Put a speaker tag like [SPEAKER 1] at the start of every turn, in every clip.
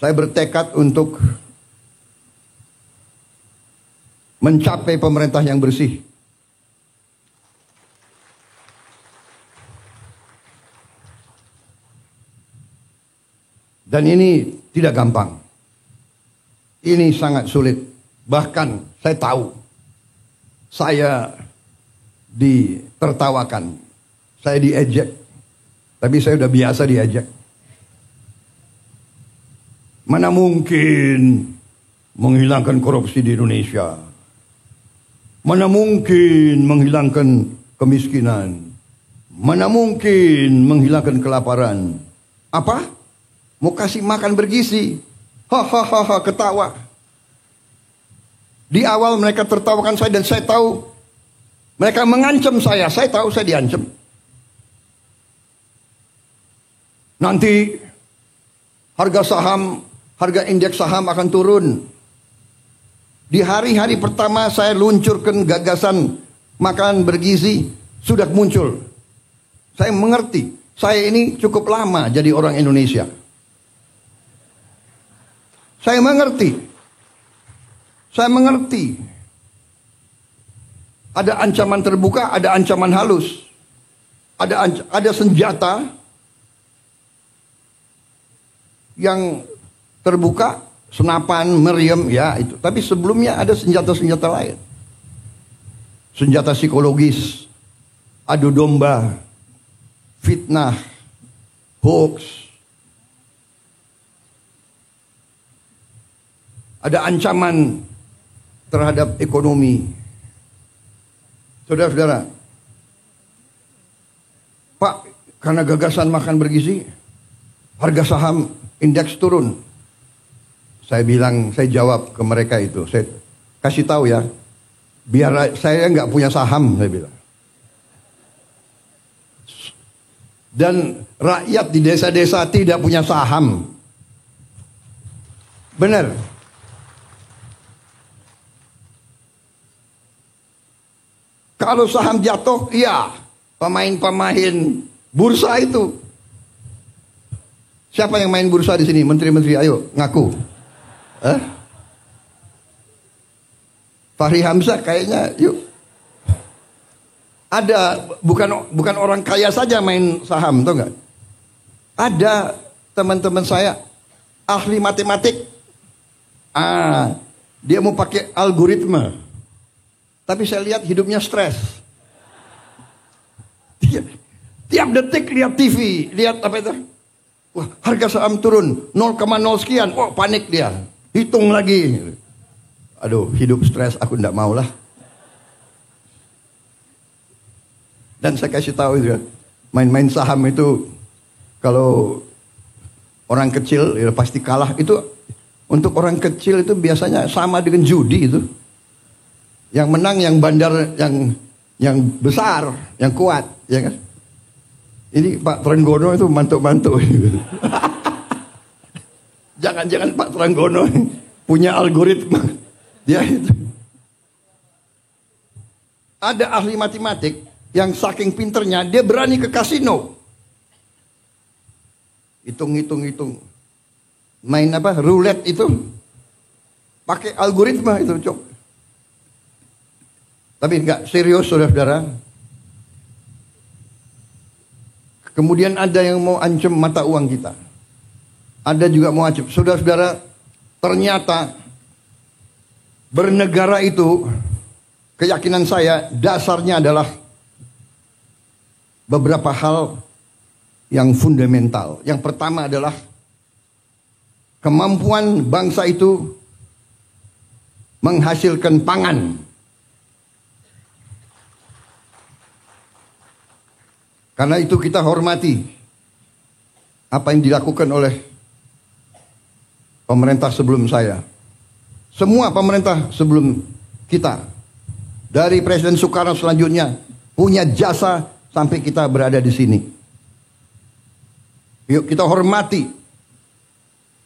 [SPEAKER 1] Saya bertekad untuk mencapai pemerintah yang bersih. Dan ini tidak gampang. Ini sangat sulit. Bahkan saya tahu, saya ditertawakan, saya diejek. Tapi saya sudah biasa diejek. Mana mungkin menghilangkan korupsi di Indonesia? Mana mungkin menghilangkan kemiskinan? Mana mungkin menghilangkan kelaparan? Apa? Mau kasih makan bergizi? Hahaha, ketawa. Di awal mereka tertawakan saya dan saya tahu mereka mengancam saya. Saya tahu saya diancam. Nanti harga saham, harga indeks saham akan turun. Di hari-hari pertama saya luncurkan gagasan makan bergizi, sudah muncul. Saya mengerti, saya ini cukup lama jadi orang Indonesia. Saya mengerti. Saya mengerti. Ada ancaman terbuka, ada ancaman halus. Ada senjata yang terbuka, senapan, meriam, ya itu. Tapi sebelumnya ada senjata-senjata lain. Senjata psikologis, adu domba, fitnah, hoax. Ada ancaman terhadap ekonomi. Saudara-saudara, Pak, karena gagasan makan bergizi, harga saham indeks turun. Saya jawab ke mereka itu, saya kasih tahu ya, biar saya nggak punya saham, saya bilang. Dan rakyat di desa-desa tidak punya saham. Benar. Kalau saham jatuh, iya, pemain-pemain bursa itu. Siapa yang main bursa di sini? Menteri-menteri, ayo ngaku. Fahri Hamzah kayaknya, yuk. Ada, bukan orang kaya saja main saham, tau nggak? Ada teman-teman saya ahli matematik. Dia mau pakai algoritma. Tapi saya lihat hidupnya stres. Tiap detik lihat TV, lihat apa itu? Wah, harga saham turun 0,0 sekian. Oh, panik dia. Hitung lagi. Aduh, hidup stres, aku enggak maulah. Dan saya kasih tahu itu, main-main saham itu kalau orang kecil ya pasti kalah. Itu untuk orang kecil itu biasanya sama dengan judi itu. Yang menang yang bandar, yang besar, yang kuat, ya kan? Ini Pak Trenggono itu mantuk-mantuk. Jangan-jangan Pak Trenggono punya algoritma. Dia itu. Ada ahli matematik yang saking pinternya dia berani ke kasino. Hitung. Main apa? Roulette itu. Pakai algoritma itu, Cok. Tapi enggak serius, saudara-saudara. Kemudian ada yang mau ancam mata uang kita. Ada juga mau ancam. Saudara-saudara, ternyata bernegara itu, keyakinan saya, dasarnya adalah beberapa hal yang fundamental. Yang pertama adalah kemampuan bangsa itu menghasilkan pangan. Karena itu kita hormati apa yang dilakukan oleh pemerintah sebelum saya. Semua pemerintah sebelum kita. Dari Presiden Soekarno selanjutnya punya jasa sampai kita berada di sini. Yuk kita hormati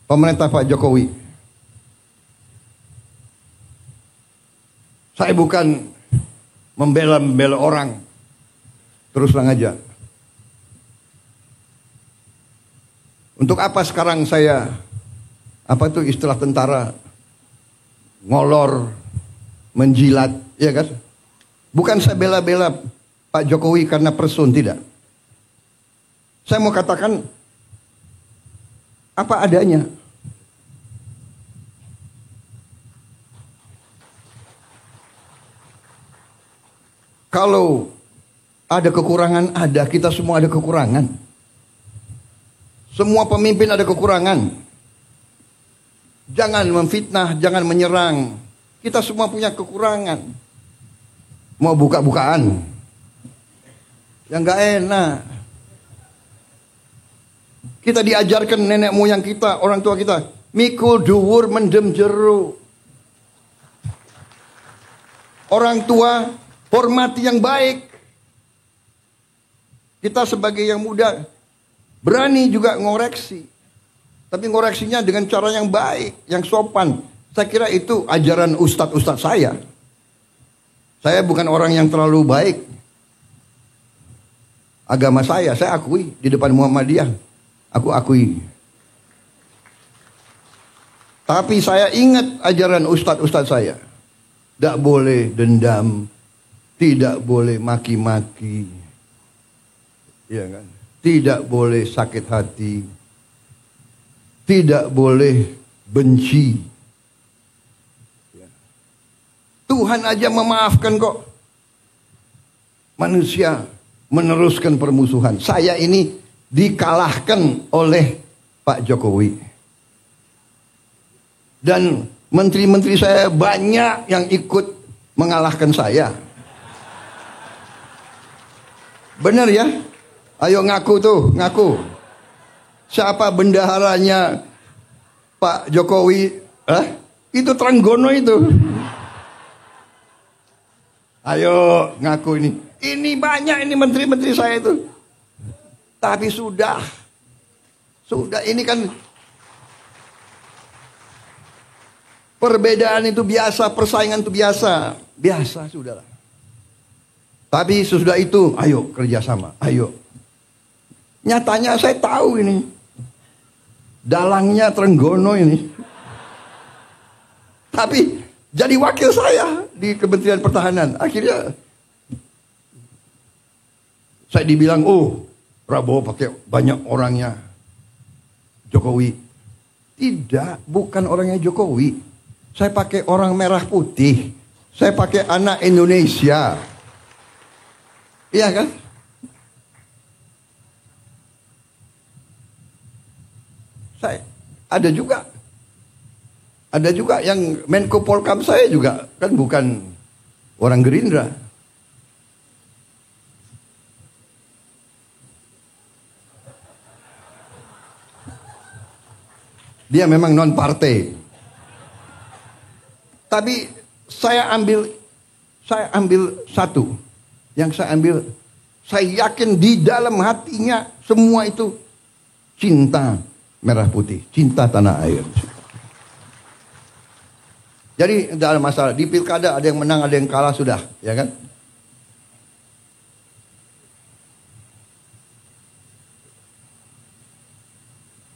[SPEAKER 1] pemerintah Pak Jokowi. Saya bukan membela orang. Terus terang aja. Untuk apa sekarang saya apa tuh istilah tentara, ngolor, menjilat, ya kan? Bukan saya bela-bela Pak Jokowi karena person, tidak. Saya mau katakan apa adanya. Kalau ada kekurangan, kita semua ada kekurangan. Semua pemimpin ada kekurangan. Jangan memfitnah, jangan menyerang. Kita semua punya kekurangan. Mau buka-bukaan, yang gak enak. Kita diajarkan nenek moyang kita, orang tua kita, mikul duwur mendem jero. Orang tua hormati yang baik. Kita sebagai yang muda berani juga ngoreksi. Tapi ngoreksinya dengan cara yang baik, yang sopan. Saya kira itu ajaran ustadz-ustadz saya. Saya bukan orang yang terlalu baik. Agama saya akui di depan Muhammadiyah. Aku akui. Tapi saya ingat ajaran ustadz-ustadz saya. Tidak boleh dendam. Tidak boleh maki-maki. Ya kan? Tidak boleh sakit hati. Tidak boleh benci. Tuhan aja memaafkan kok. Manusia meneruskan permusuhan. Saya ini dikalahkan oleh Pak Jokowi. Dan menteri-menteri saya banyak yang ikut mengalahkan saya. Benar ya? Ayo ngaku tuh, ngaku. Siapa bendaharanya Pak Jokowi? Itu Trenggono itu. Ayo ngaku ini. Ini banyak ini menteri-menteri saya itu. Tapi sudah ini kan perbedaan itu biasa, persaingan itu biasa. Biasa sudahlah. Tapi sesudah itu, ayo kerjasama, ayo. Nyatanya saya tahu ini. Dalangnya Trenggono ini. Tapi jadi wakil saya di Kementerian Pertahanan. Akhirnya saya dibilang, Prabowo pakai banyak orangnya Jokowi. Tidak, bukan orangnya Jokowi. Saya pakai orang merah putih. Saya pakai anak Indonesia. Iya kan? Saya ada juga yang Menko Polkam saya juga kan bukan orang Gerindra. Dia memang non partai. Tapi saya ambil satu. Yang saya yakin di dalam hatinya semua itu cinta merah putih, cinta tanah air. Jadi tidak ada masalah. Di pilkada ada yang menang, ada yang kalah, sudah, ya kan?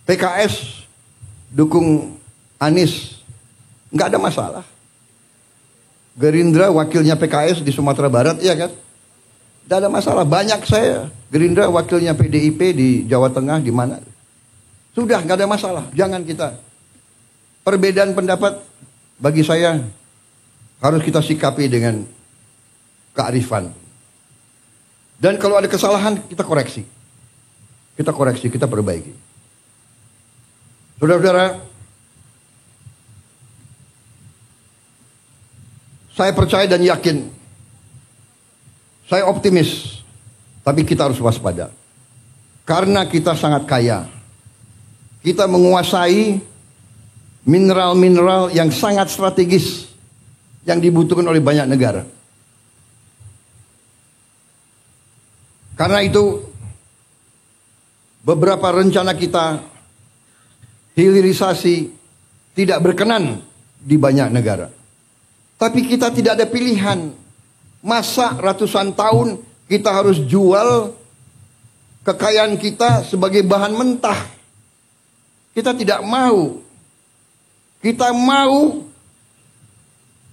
[SPEAKER 1] PKS dukung Anies, nggak ada masalah. Gerindra wakilnya PKS di Sumatera Barat, iya kan? Tidak ada masalah. Banyak saya Gerindra wakilnya PDIP di Jawa Tengah, di mana? Sudah, nggak ada masalah. Jangan kita perbedaan pendapat. Bagi saya harus kita sikapi dengan kearifan. Dan kalau ada kesalahan kita koreksi. Kita perbaiki. Saudara-saudara, saya percaya dan yakin. Saya optimis. Tapi kita harus waspada. Karena kita sangat kaya. Kita menguasai mineral-mineral yang sangat strategis yang dibutuhkan oleh banyak negara. Karena itu beberapa rencana kita hilirisasi tidak berkenan di banyak negara. Tapi kita tidak ada pilihan. Masa ratusan tahun kita harus jual kekayaan kita sebagai bahan mentah. Kita tidak mau. Kita mau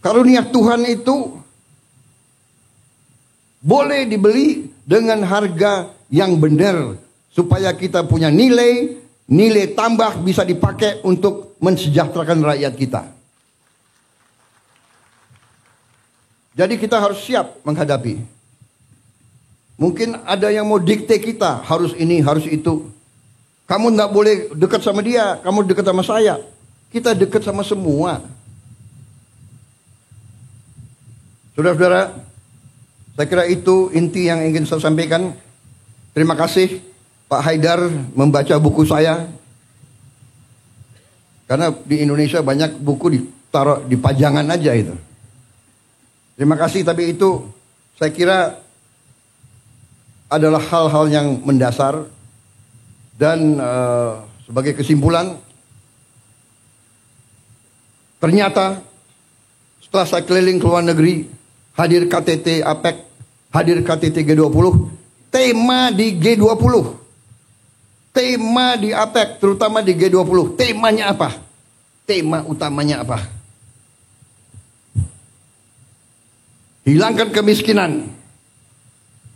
[SPEAKER 1] karunia Tuhan itu boleh dibeli dengan harga yang benar, supaya kita punya nilai tambah bisa dipakai untuk mensejahterakan rakyat kita. Jadi kita harus siap menghadapi. Mungkin ada yang mau dikte kita, harus ini, harus itu. Kamu tidak boleh dekat sama dia, kamu dekat sama saya. Kita dekat sama semua. Saudara-saudara, saya kira itu inti yang ingin saya sampaikan. Terima kasih Pak Haidar membaca buku saya. Karena di Indonesia banyak buku ditaruh di pajangan aja itu. Terima kasih, tapi itu saya kira adalah hal-hal yang mendasar. Dan sebagai kesimpulan, ternyata setelah saya keliling ke luar negeri, hadir KTT APEC, hadir KTT G20, tema di G20, tema di APEC, terutama di G20, temanya apa? Tema utamanya apa? Hilangkan kemiskinan,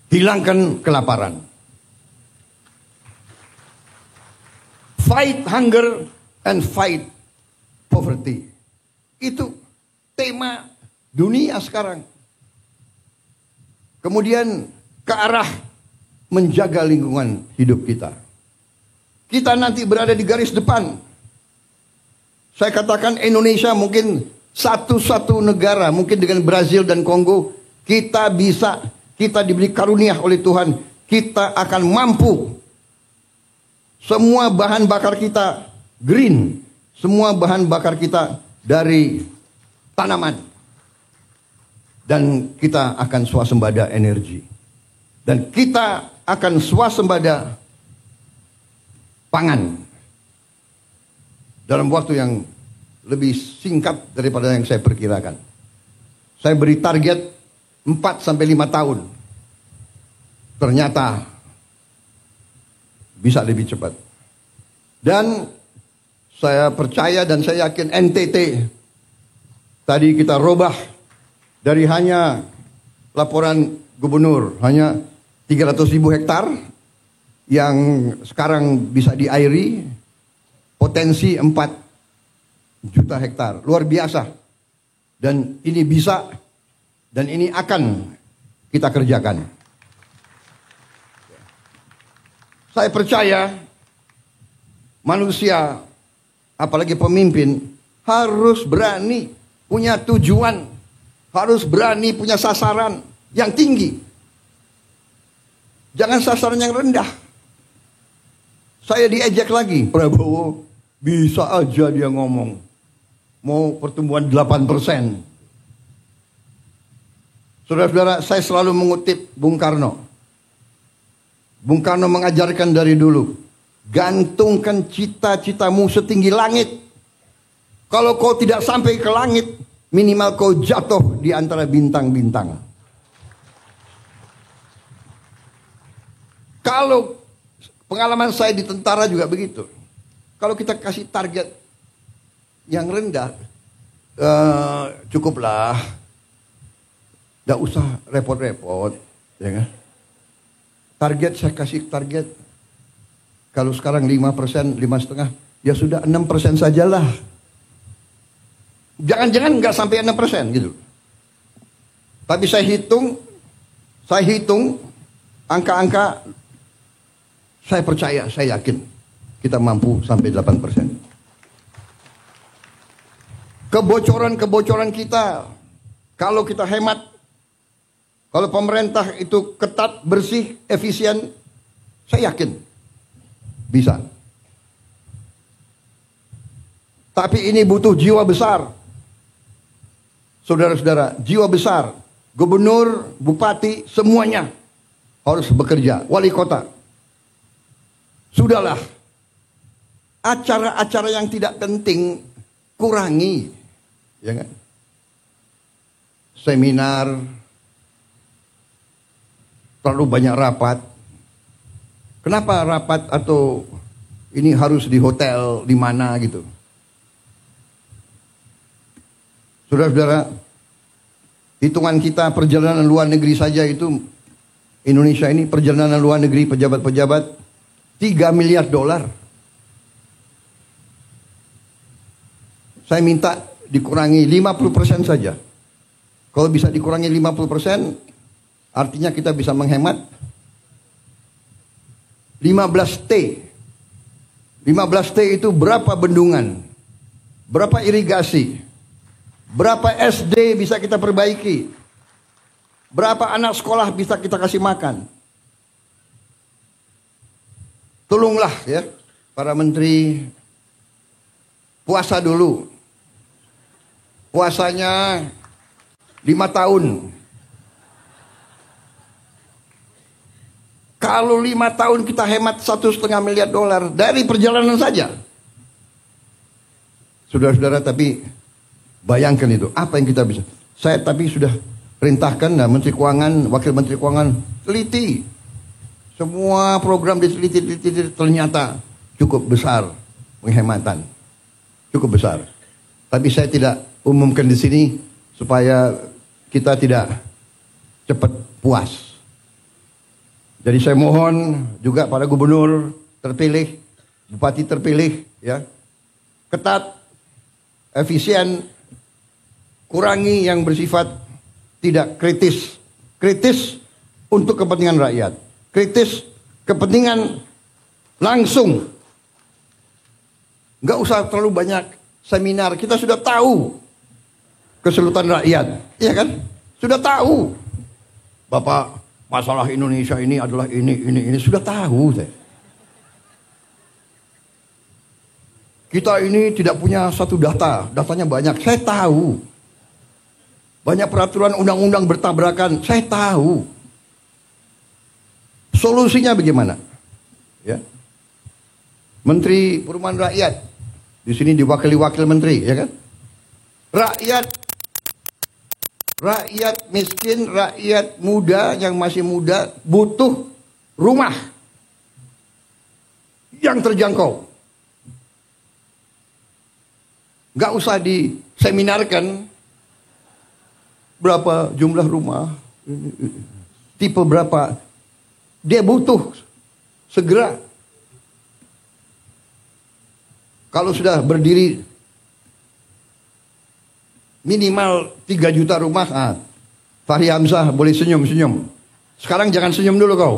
[SPEAKER 1] hilangkan kelaparan. Fight hunger and fight poverty. Itu tema dunia sekarang. Kemudian ke arah menjaga lingkungan hidup kita. Kita nanti berada di garis depan. Saya katakan Indonesia mungkin satu-satu negara, mungkin dengan Brazil dan Kongo, kita diberi karunia oleh Tuhan, kita akan mampu. Semua bahan bakar kita green, semua bahan bakar kita dari tanaman. Dan kita akan swasembada energi. Dan kita akan swasembada pangan. Dalam waktu yang lebih singkat daripada yang saya perkirakan. Saya beri target 4-5 tahun. Ternyata bisa lebih cepat. Dan saya percaya dan saya yakin NTT tadi kita robah dari hanya laporan gubernur hanya 300.000 hektar yang sekarang bisa diairi, potensi 4 juta hektar. Luar biasa. Dan ini bisa dan ini akan kita kerjakan. Saya percaya manusia, apalagi pemimpin, harus berani punya tujuan, harus berani punya sasaran yang tinggi. Jangan sasaran yang rendah. Saya diejek lagi, Prabowo bisa aja dia ngomong mau pertumbuhan 8%. Saudara-saudara, saya selalu mengutip Bung Karno. Bung Karno mengajarkan dari dulu, gantungkan cita-citamu setinggi langit. Kalau kau tidak sampai ke langit, minimal kau jatuh di antara bintang-bintang. Kalau pengalaman saya di tentara juga begitu. Kalau kita kasih target yang rendah, cukuplah. Tidak usah repot-repot, ya kan? Target saya kasih target. Kalau sekarang 5%, 5,5%, ya sudah 6% sajalah. Jangan-jangan nggak sampai 6% gitu. Tapi saya hitung angka-angka, saya percaya, saya yakin kita mampu sampai 8%. Kebocoran-kebocoran kita, kalau kita hemat, kalau pemerintah itu ketat, bersih, efisien, saya yakin bisa. Tapi ini butuh jiwa besar. Saudara-saudara, jiwa besar. Gubernur, bupati, semuanya harus bekerja. Wali kota. Sudahlah. Acara-acara yang tidak penting kurangi. Ya kan? Seminar, terlalu banyak rapat. Kenapa rapat atau ini harus di hotel di mana gitu? Saudara-saudara, hitungan kita perjalanan luar negeri saja itu, Indonesia ini perjalanan luar negeri pejabat-pejabat 3 miliar dolar. Saya minta dikurangi 50% saja. Kalau bisa dikurangi 50%, artinya kita bisa menghemat 15T. 15T itu berapa bendungan, berapa irigasi, berapa SD bisa kita perbaiki, berapa anak sekolah bisa kita kasih makan. Tolonglah ya para menteri, puasa dulu. Puasanya 5 tahun. Kalau 5 tahun kita hemat 1,5 miliar dolar dari perjalanan saja. Saudara-saudara, tapi bayangkan itu, apa yang kita bisa. Saya tapi sudah perintahkan Menteri Keuangan, Wakil Menteri Keuangan, teliti. Semua program diteliti, ternyata cukup besar penghematan. Cukup besar. Tapi saya tidak umumkan di sini supaya kita tidak cepat puas. Jadi saya mohon juga pada gubernur terpilih, bupati terpilih, ya, ketat, efisien, kurangi yang bersifat tidak kritis. Kritis untuk kepentingan rakyat. Kritis kepentingan langsung. Nggak usah terlalu banyak seminar. Kita sudah tahu kesulitan rakyat. Iya kan? Sudah tahu. Bapak, masalah Indonesia ini adalah ini. Sudah tahu. Kita ini tidak punya satu data. Datanya banyak. Saya tahu. Banyak peraturan undang-undang bertabrakan. Saya tahu. Solusinya bagaimana? Ya. Menteri Perumahan Rakyat. Di sini diwakili wakil menteri, ya kan? Rakyat miskin, rakyat muda yang masih muda butuh rumah yang terjangkau. Gak usah diseminarkan berapa jumlah rumah, tipe berapa. Dia butuh segera. Kalau sudah berdiri minimal 3 juta rumah, Fahri Hamzah boleh senyum-senyum. Sekarang jangan senyum dulu kau.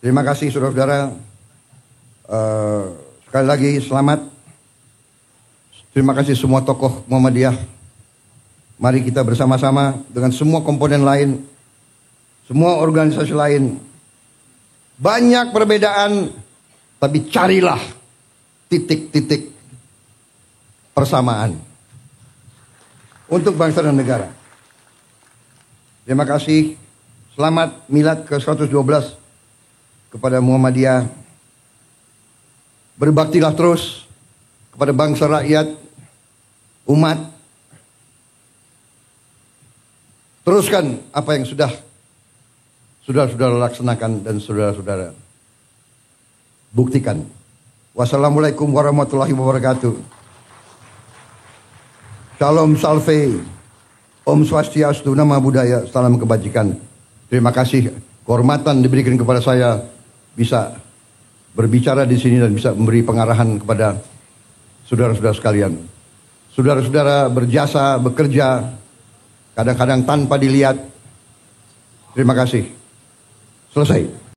[SPEAKER 1] Terima kasih saudara-saudara. Sekali lagi selamat. Terima kasih semua tokoh Muhammadiyah. Mari kita bersama-sama dengan semua komponen lain, semua organisasi lain. Banyak perbedaan, tapi carilah titik-titik persamaan untuk bangsa dan negara. Terima kasih. Selamat Milad ke-112 kepada Muhammadiyah. Berbaktilah terus kepada bangsa, rakyat, umat. Teruskan apa yang sudah saudara-saudara laksanakan dan saudara-saudara buktikan. Wassalamualaikum warahmatullahi wabarakatuh. Shalom salve. Om Swastiastu, Nama Budaya, salam kebajikan. Terima kasih kehormatan diberikan kepada saya bisa berbicara di sini dan bisa memberi pengarahan kepada saudara-saudara sekalian. Saudara-saudara berjasa, bekerja, kadang-kadang tanpa dilihat. Terima kasih. Selesai.